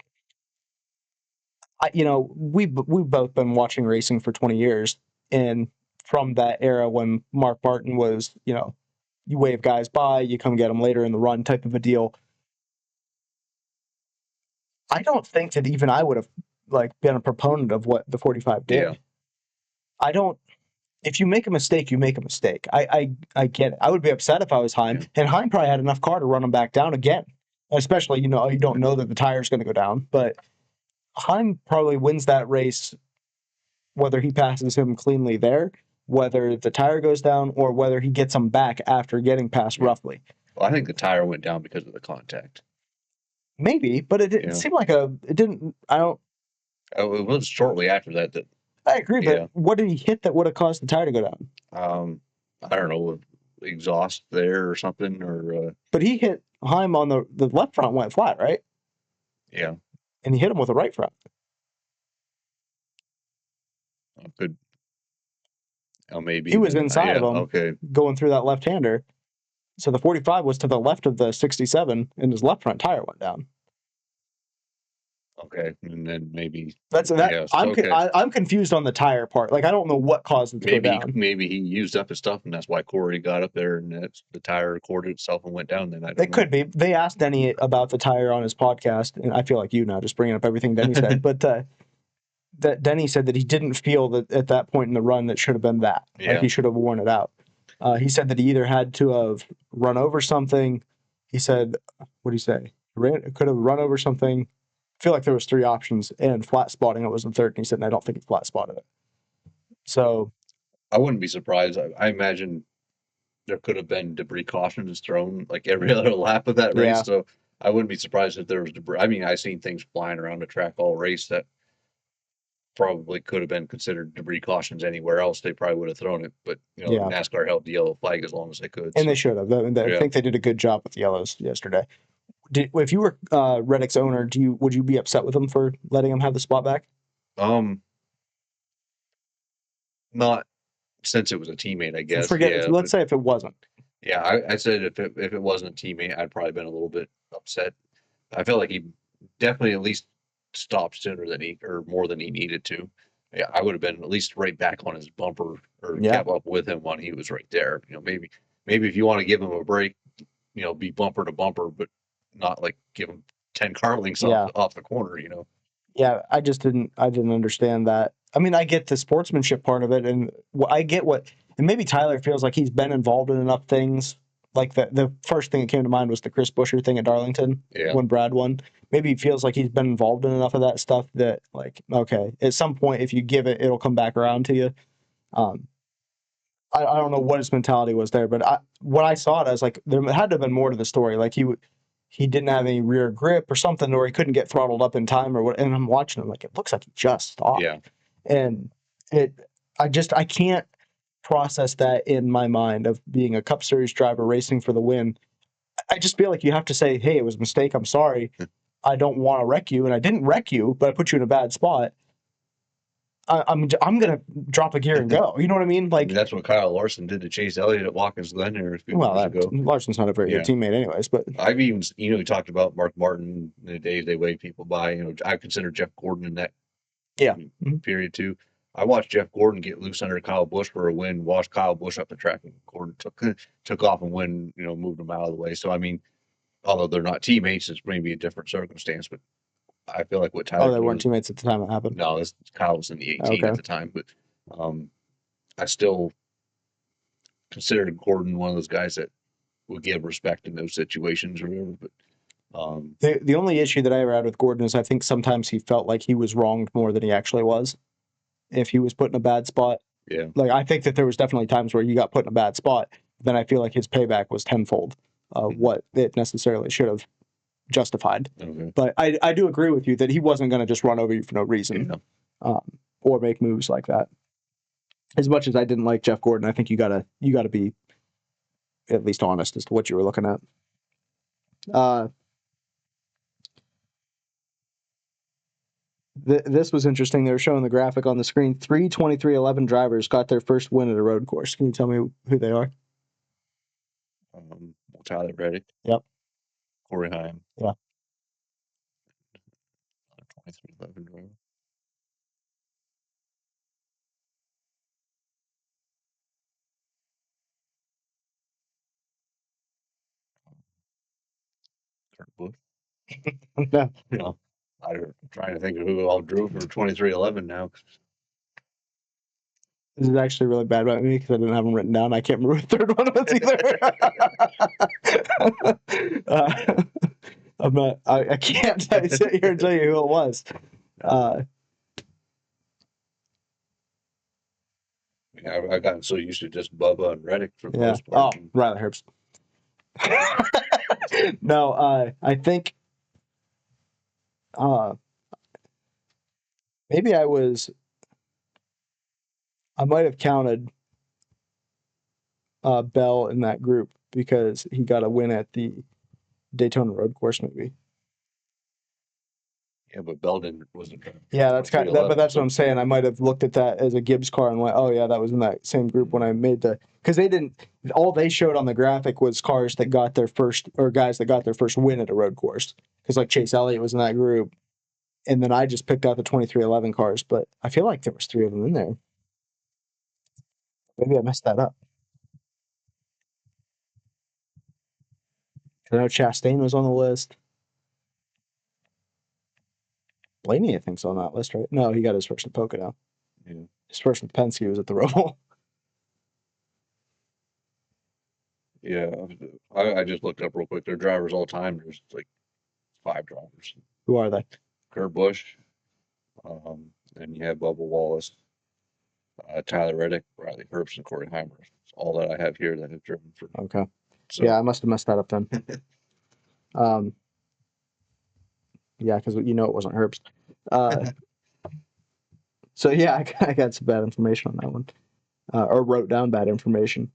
we've both been watching racing for 20 years, and from that era when Mark Martin was, you wave guys by, you come get them later in the run type of a deal. I don't think that even I would have been a proponent of what the 45 did. Yeah. I don't. If you make a mistake, you make a mistake. I get it. I would be upset if I was Heim, and Heim probably had enough car to run him back down again. Especially, you don't know that the tire's going to go down, but Heim probably wins that race whether he passes him cleanly there, whether the tire goes down, or whether he gets him back after getting past roughly. Well, I think the tire went down because of the contact. Maybe, but it didn't seem like it didn't. I don't. Oh, it was shortly after that. I agree, but what did he hit that would have caused the tire to go down? I don't know, exhaust there or something, or. But he hit Heim on the left front, went flat, right? Yeah. And he hit him with the right front. Could. Oh, maybe he was inside of him, okay, going through that left-hander. So the 45 was to the left of the 67, and his left front tire went down. Okay, and then maybe that's that. Yes, I'm confused on the tire part. Like, I don't know what caused it to go down. Maybe he used up his stuff, and that's why Corey got up there, and the tire recorded itself and went down. Then it could be. They asked Denny about the tire on his podcast, and I feel like you now just bringing up everything Denny said. But that Denny said that he didn't feel that at that point in the run that should have been that. Like, he should have worn it out. He said that he either had to have run over something. He said, what did he say? Could have run over something. I feel like there was 3 options, and flat spotting it was the third. And he said, and I don't think he flat spotted it. So I wouldn't be surprised. I imagine there could have been debris cautions thrown like every other lap of that race. Yeah. So I wouldn't be surprised if there was debris. I mean, I've seen things flying around the track all race that probably could have been considered debris cautions anywhere else. They probably would have thrown it, but NASCAR held the yellow flag as long as they could. And they should have. I think they did a good job with the yellows yesterday. If you were Reddick's owner, would you be upset with him for letting him have the spot back? Not since it was a teammate, I guess. Let's say if it wasn't. Yeah, I said if it wasn't a teammate, I'd probably been a little bit upset. I felt like he definitely at least stopped sooner than more than he needed to. Yeah, I would have been at least right back on his bumper or kept up with him when he was right there. Maybe if you want to give him a break, be bumper to bumper, but not like give him 10 car lengths off the corner. Yeah, I didn't understand that. I mean, I get the sportsmanship part of it, and I get and maybe Tyler feels like he's been involved in enough things. Like the first thing that came to mind was the Chris Buescher thing at Darlington when Brad won. Maybe he feels like he's been involved in enough of that stuff that, like, okay, at some point, if you give it, it'll come back around to you. I don't know what his mentality was there, but when I saw it, I was like, there had to have been more to the story. Like, he didn't have any rear grip or something, or he couldn't get throttled up in time or what. And I'm watching him like, it looks like he just stopped. Yeah. And I can't process that in my mind of being a Cup Series driver racing for the win. I just feel like you have to say, hey, it was a mistake. I'm sorry. I don't want to wreck you. And I didn't wreck you, but I put you in a bad spot. I'm going to drop a gear and go. You know what I mean? Like, that's what Kyle Larson did to Chase Elliott at Watkins Glen there a few years ago. Larson's not a very good teammate anyways, but I've even, we talked about Mark Martin, the days they wave people by, I consider Jeff Gordon in that period too. I watched Jeff Gordon get loose under Kyle Busch for a win, watched Kyle Busch up the track, and Gordon took off and win, moved him out of the way. So, I mean, although they're not teammates, it's maybe a different circumstance, but I feel like what Tyler. Oh, they weren't teammates at the time it happened? No, Kyle was in the 18 at the time, but I still considered Gordon one of those guys that would give respect in those situations or whatever. But the only issue that I ever had with Gordon is I think sometimes he felt like he was wronged more than he actually was. If he was put in a bad spot. Yeah. Like, I think that there was definitely times where he got put in a bad spot. Then I feel like his payback was tenfold what it necessarily should have justified. Okay. But I do agree with you that he wasn't going to just run over you for no reason or make moves like that. As much as I didn't like Jeff Gordon, I think you gotta be at least honest as to what you were looking at. This was interesting. They were showing the graphic on the screen. 3:23:11 drivers got their first win at a road course. Can you tell me who they are? Tyler Reddick, Yep. Corey Heim, Yeah. 2311 driver. Kurt Busch. No. No, I'm trying to think of who all drove for 2311 now. This is actually really bad about me because I didn't have them written down. I can't remember the third one was either. I'm not. I can't sit here and tell you who it was. I've gotten so used to just Bubba and Reddick for the Yeah. most part. Oh, Riley Herbst. No, I think maybe I might have counted Bell in that group because he got a win at the Daytona Road Course, maybe. Yeah, but Belden wasn't. Yeah, that's kind of, but that's what I'm saying. I might have looked at that as a Gibbs car and went, "Oh yeah, that was in that same group when I made because they didn't. All they showed on the graphic was cars that got their first or guys that got their first win at a road course. Because like Chase Elliott was in that group, and then I just picked out the 2311 cars. But I feel like there was 3 of them in there. Maybe I messed that up. I know Chastain was on the list. Blaney, I think, is on that list, right? No, he got his first in Pocono. Yeah. His first in Penske was at the Roval. Yeah, I just looked up real quick. Their drivers all time. There's like 5 drivers. Who are they? Kurt Busch, and you have Bubba Wallace, Tyler Reddick, Riley Herbst, and Corey Heimer. It's all that I have here that have driven for. Okay. So, Yeah, I must have messed that up then. Yeah, because it wasn't Herbst. So yeah, I got some bad information on that one, or wrote down bad information.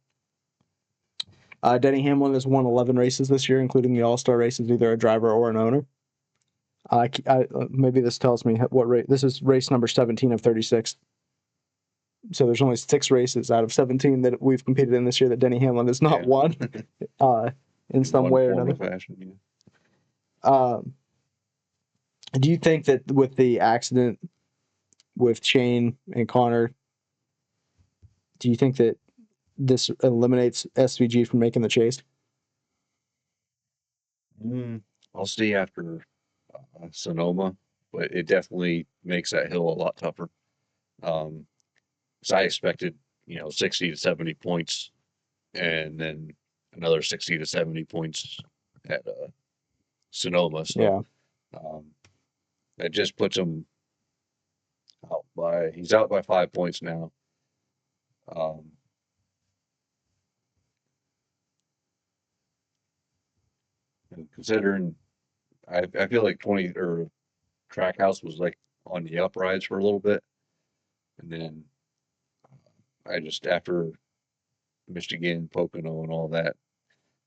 Denny Hamlin has won 11 races this year, including the All-Star races, either a driver or an owner. Maybe this tells me what race. This is race number 17 of 36. So there's only 6 races out of 17 that we've competed in this year that Denny Hamlin has not won in some way or another. Fashion, Do you think that with the accident with Shane and Connor, do you think that this eliminates SVG from making the chase? I'll see after Sonoma, but it definitely makes that hill a lot tougher. So I expected, 60 to 70 points, and then another 60 to 70 points at Sonoma. So that just puts him he's out by 5 points now. And considering I feel like Trackhouse was like on the uprides for a little bit, and then I just after Michigan, Pocono, and all that,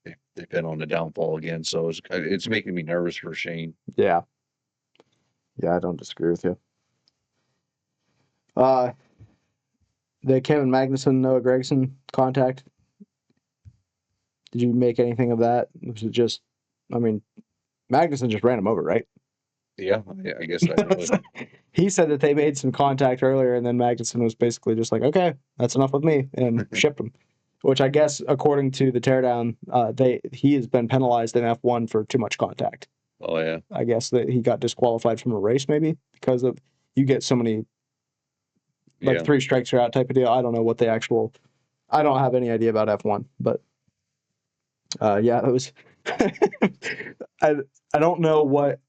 they've been on the downfall again. So it's making me nervous for Shane. Yeah, I don't disagree with you. The Kevin Magnussen, Noah Gragson contact. Did you make anything of that? Was it just, Magnussen just ran him over, right? Yeah, I guess that would. He said that they made some contact earlier, and then Magnussen was basically just like, "Okay, that's enough with me," and shipped him. Which I guess, according to the teardown, he has been penalized in F1 for too much contact. Oh yeah. I guess that he got disqualified from a race, maybe because of you get so many, 3 strikes you're out type of deal. I don't know what the actual. I don't have any idea about F1, but it was. I don't know what.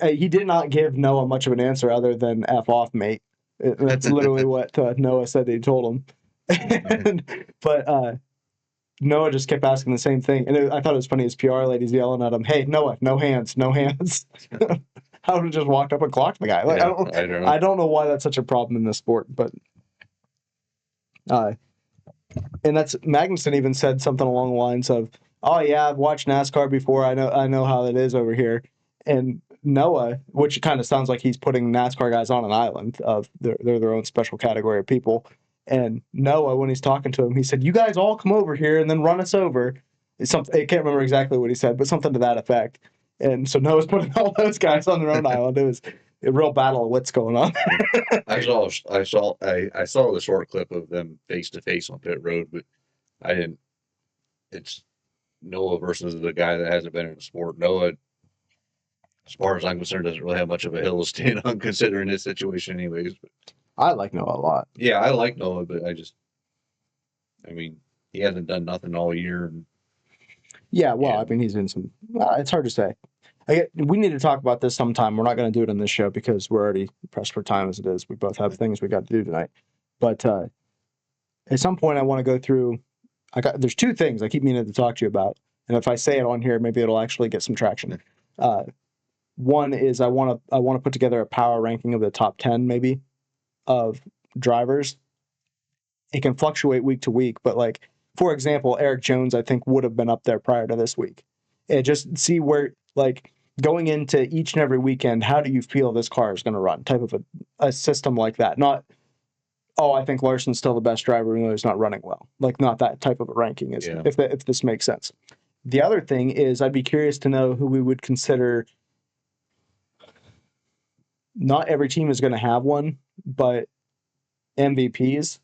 He did not give Noah much of an answer other than "F off, mate." That's literally what Noah said that he told him. But Noah just kept asking the same thing, and I thought it was funny. His PR lady's yelling at him, "Hey, Noah, no hands, no hands." I would have just walked up and clocked the guy. Like, I don't know why that's such a problem in this sport, but and that's Magnussen even said something along the lines of, "Oh yeah, I've watched NASCAR before. I know how it is over here." And Noah, which kind of sounds like he's putting NASCAR guys on an island of they're their own special category of people. And Noah, when he's talking to him, he said, "You guys all come over here and then run us over." It's something I can't remember exactly what he said, but something to that effect. And so Noah's putting all those guys on their own island. It was a real battle of wits going on. I saw the short clip of them face to face on pit road, but I didn't. It's Noah versus the guy that hasn't been in the sport. Noah, as far as I'm concerned, doesn't really have much of a hill to stand on considering his situation, anyways. But, I like Noah a lot. yeah, I like Noah, but I mean, he hasn't done nothing all year. And, Yeah, well, Yeah. I mean, he's in some. It's hard to say. We need to talk about this sometime. We're not going to do it on this show because we're already pressed for time as it is. We both have things we got to do tonight. But at some point, I want to go through. There's two things I keep meaning to talk to you about, and if I say it on here, maybe it'll actually get some traction. One is I want to put together a power ranking of the top 10 maybe of drivers. It can fluctuate week to week, but like for example, Eric Jones I think would have been up there prior to this week. And just see where like going into each and every weekend, how do you feel this car is going to run? Type of a system like that. Not I think Larson's still the best driver even though he's not running well. Like not that type of a ranking is Yeah. if this makes sense. The other thing is I'd be curious to know who we would consider. Not every team is going to have one, but MVPs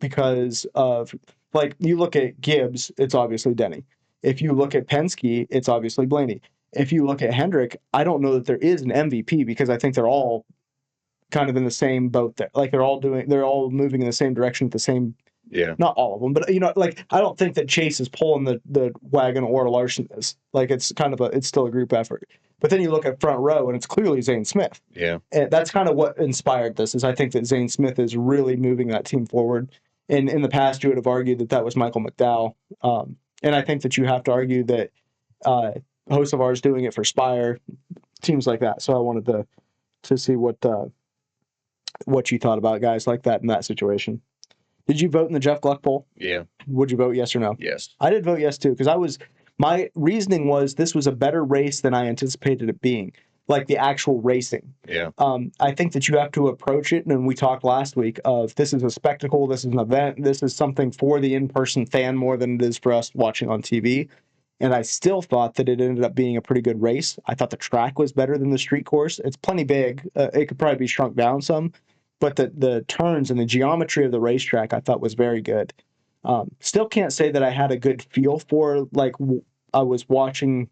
because of like you look at Gibbs, it's obviously Denny. If you look at Penske, it's obviously Blaney. If you look at Hendrick, I don't know that there is an MVP because I think they're all kind of in the same boat there. Like they're all moving in the same direction at the same. Yeah. Not all of them, but like I don't think that Chase is pulling the wagon or Larson is. Like it's it's still a group effort. But then you look at front row and it's clearly Zane Smith. Yeah. And that's kind of what inspired this. Is I think that Zane Smith is really moving that team forward. And in the past, you would have argued that was Michael McDowell. And I think that you have to argue that hosts of ours doing it for Spire, teams like that. So I wanted to see what you thought about guys like that in that situation. Did you vote in the Jeff Gluck poll? Yeah. Would you vote yes or no? Yes. I did vote yes too because my reasoning was this was a better race than I anticipated it being, like the actual racing. Yeah. I think that you have to approach it, and we talked last week of this is a spectacle, this is an event, this is something for the in-person fan more than it is for us watching on TV. And I still thought that it ended up being a pretty good race. I thought the track was better than the street course. It's plenty big. It could probably be shrunk down some. But the turns and the geometry of the racetrack I thought was very good. Still can't say that I had a good feel for, like, I was watching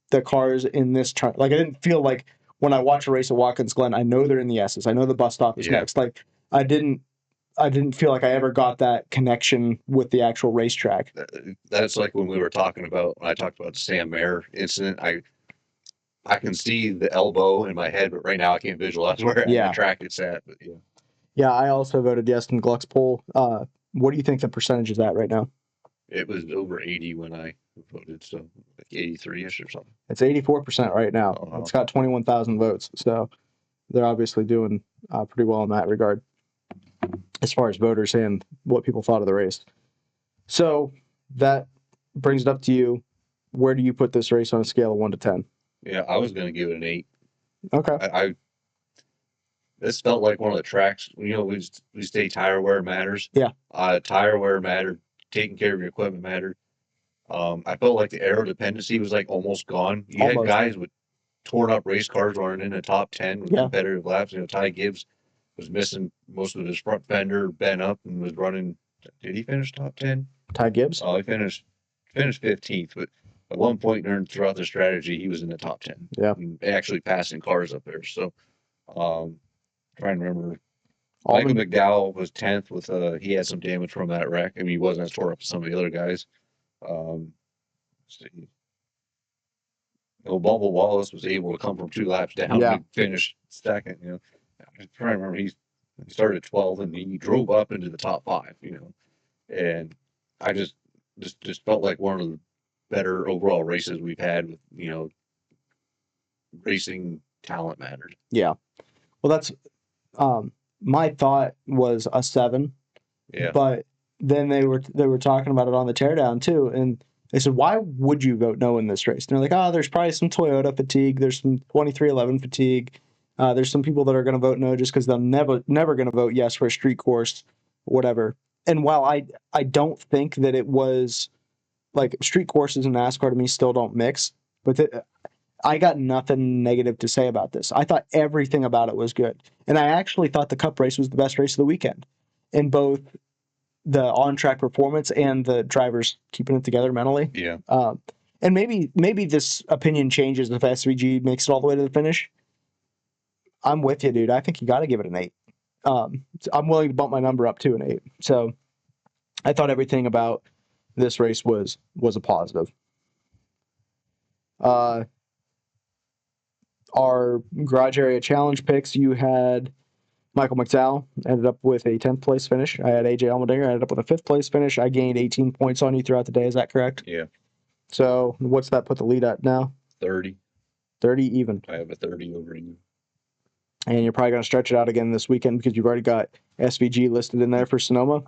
the cars in this turn. Like, I didn't feel like when I watch a race at Watkins Glen, I know they're in the S's. I know the bus stop is next. Like, I didn't feel like I ever got that connection with the actual racetrack. That's like when I talked about the Sam Mayer incident. I can see the elbow in my head, but right now I can't visualize where the track it's at. But yeah. Yeah, I also voted yes in Gluck's poll. What do you think the percentage is at right now? It was over 80 when I voted, so like 83-ish or something. It's 84% right now. Uh-huh. It's got 21,000 votes, so they're obviously doing pretty well in that regard as far as voters and what people thought of the race. So that brings it up to you. Where do you put this race on a scale of 1 to 10? Yeah, I was going to give it an 8. Okay. This felt like one of the tracks. We say tire wear matters. Yeah. Tire wear mattered. Taking care of your equipment mattered. I felt like the aero dependency was like almost gone. You had guys with torn up race cars running in the top 10 with competitive laps. Ty Gibbs was missing most of his front fender, bent up, and was running. Did he finish top 10? Ty Gibbs? Oh, he finished 15th, but at one point throughout the strategy, he was in the top 10. Yeah. Actually passing cars up there. So, trying to remember. Michael McDowell was 10th with he had some damage from that wreck. I mean, he wasn't as tore up as some of the other guys. Let's see. Bubba Wallace was able to come from 2 laps down and finish second. I'm trying to remember. He started 12th and he drove up into the top 5. And I just felt like one of the better overall races we've had with racing talent mattered. Yeah. Well, that's my thought was a 7. Yeah. But then they were talking about it on the teardown too, and They said, why would you vote no in this race? And they're like, oh, there's probably some Toyota fatigue. There's some 2311 fatigue. There's some people that are going to vote no just because they're never going to vote yes for a street course, whatever. And while I don't think that it was like street courses and NASCAR to me still don't mix, but I got nothing negative to say about this. I thought everything about it was good. And I actually thought the Cup race was the best race of the weekend in both the on-track performance and the drivers keeping it together mentally. Yeah. And maybe this opinion changes if SVG makes it all the way to the finish. I'm with you, dude. I think you got to give it an 8. I'm willing to bump my number up to an 8. So I thought everything about this race was a positive. Our garage area challenge picks, you had Michael McDowell ended up with a 10th place finish. I had AJ Allmendinger ended up with a 5th place finish. I gained 18 points on you throughout the day. Is that correct? Yeah. So what's that put the lead at now? 30. 30 even. I have a 30 over you. And you're probably going to stretch it out again this weekend because you've already got SVG listed in there for Sonoma.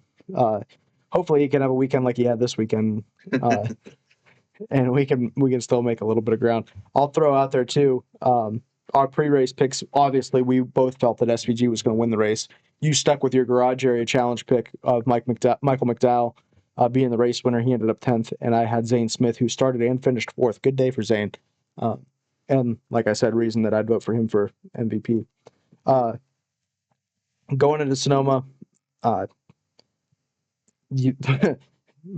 Hopefully he can have a weekend like he had this weekend. And we can still make a little bit of ground. I'll throw out there too. Our pre-race picks, obviously, we both felt that SVG was going to win the race. You stuck with your garage area challenge pick of Michael McDowell being the race winner. He ended up 10th, and I had Zane Smith, who started and finished 4th. Good day for Zane. And like I said, reason that I'd vote for him for MVP. Going into Sonoma, it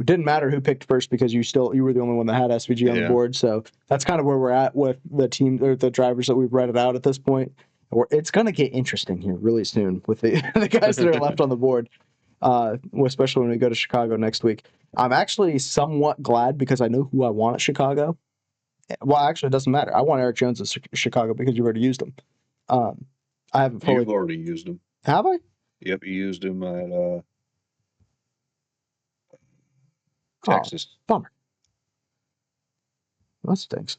didn't matter who picked first because you were the only one that had SVG on the board. So that's kind of where we're at with the team or the drivers that we've read it out at this point. It's going to get interesting here really soon with the guys that are left on the board, especially when we go to Chicago next week. I'm actually somewhat glad because I know who I want at Chicago. Well, actually, it doesn't matter. I want Eric Jones at Chicago because you've already used him. I haven't fully. You've already used him. Have I? Yep, you used him at Texas. Oh, bummer. That stinks.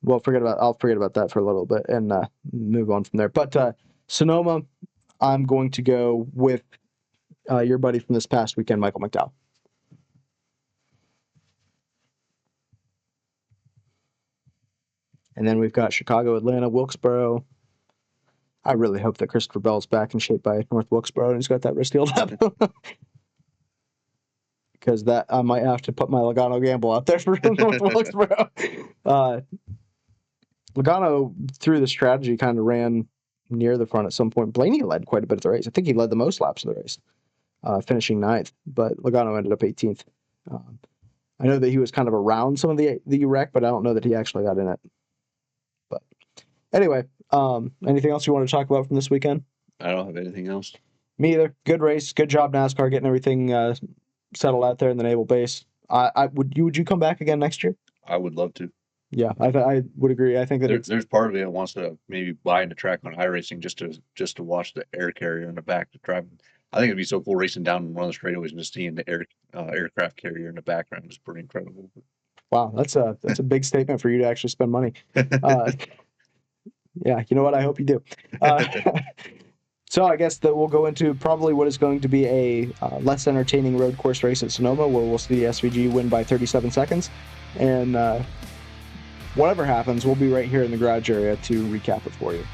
Well, I'll forget about that for a little bit and move on from there. But Sonoma, I'm going to go with your buddy from this past weekend, Michael McDowell. And then we've got Chicago, Atlanta, Wilkesboro. I really hope that Christopher Bell's back in shape by North Wilkesboro and he's got that wrist healed up. Because that I might have to put my Logano gamble out there for North Wilkesboro. Logano, through the strategy, kind of ran near the front at some point. Blaney led quite a bit of the race. I think he led the most laps of the race, finishing 9th. But Logano ended up 18th. I know that he was kind of around some of the wreck, but I don't know that he actually got in it. But anyway, anything else you want to talk about from this weekend? I don't have anything else. Me either. Good race. Good job, NASCAR, getting everything settled out there in the naval base. Would you come back again next year? I would love to. Yeah, I would agree. I think that there's part of me that wants to maybe buy into track on iRacing just to watch the air carrier in the back to drive. I think it'd be so cool racing down one of the straightaways and just seeing the aircraft carrier in the background is pretty incredible. Wow, that's a big statement for you to actually spend money. Yeah, you know what? I hope you do. So I guess that we'll go into probably what is going to be a less entertaining road course race at Sonoma, where we'll see SVG win by 37 seconds. And whatever happens, we'll be right here in the garage area to recap it for you.